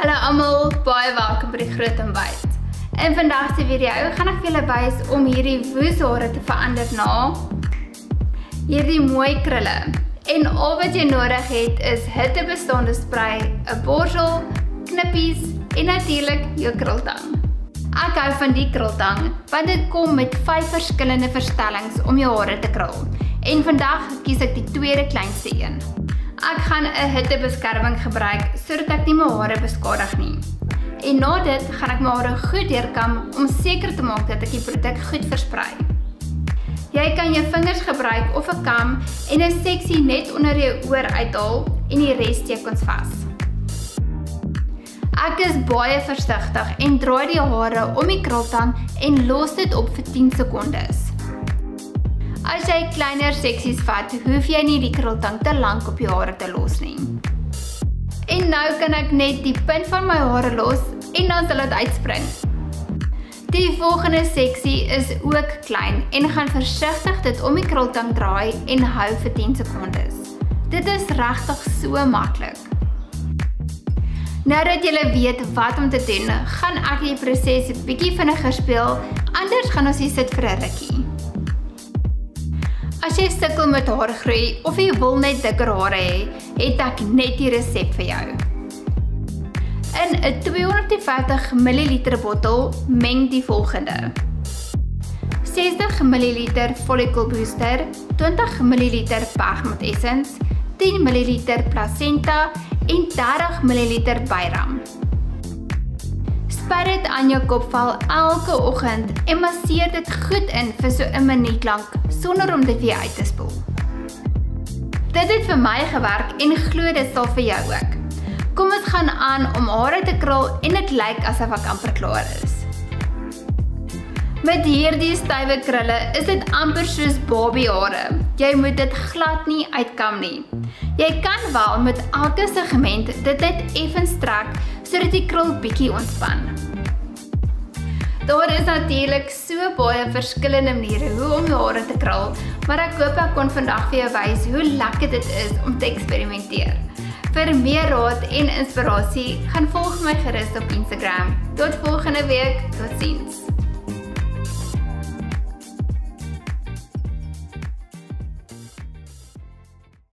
Hallo almal, baie welkom by die Groot Ontbyt. In vandag se video gaan ek vir julle wys om hierdie woeshare te verander na hierdie mooi krulle. En al wat jy nodig het is hittebestaande spray, 'n borsel, knippies en natuurlik jou krultang. Ek hou van die krultang want dit kom met 5 verskillende verstellings om jou hare te krul. En vandag kies ek die tweede kleinste een. Ek gaan 'n hittebeskerming gebruik sodat ek nie my hare beskadig nie. En na dit gaan ek my hare goed deurkam om seker te maak dat ek die produk goed versprei. Jy kan jou vingers gebruik of 'n kam en 'n seksie net onder jou oor uithaal en die res steek ons vas. Ek is baie versigtig en draai die hare om die krultang en los dit op vir 10 sekondes. As jy kleiner seksies vat, hoef jy nie die krultang te lank op jou hare te los nie. En nou kan ek net die punt van my hare los en dan sal dit uitspring. Die volgende seksie is ook klein en gaan versigtig dit om die krultang draai en hou vir 10 sekondes. Dit is regtig so maklik. Nou dat julle weet wat om te doen, gaan ek die proses 'n bietjie vinniger speel, anders gaan ons hier sit vir 'n rukkie. As jy sukkel met haargroei of jy wil net dikker hare hê, het ek net die resep vir jou. In 'n 250 ml bottel meng die volgende: 60 ml follicle booster, 20 ml bergamot essence, 10 ml placenta en 30 ml Byram. Spuit dit aan jou kopvel elke oggend en masseer dit goed in vir so 'n minuut lank sonder om dit weer uit te spoel. Dit het vir my gewerk en glo dit sal vir jou ook. Kom ons gaan aan om hare te krul en dit lyk asof ek amper klaar is. Met hierdie stywe krulle is dit amper soos babyhare. Jy moet dit glad nie uitkam nie. Jy kan wel met elke segment dit net effens strek sodat die krul bietjie ontspan. Daar is natuurlik so baie verskillende maniere hoe om jou hare te krul, maar ek hoop ek kon vandag vir jou wys hoe lekker dit is om te eksperimenteer. Vir meer raad en inspirasie, gaan volg my gerus op Instagram. Tot volgende week, totsiens.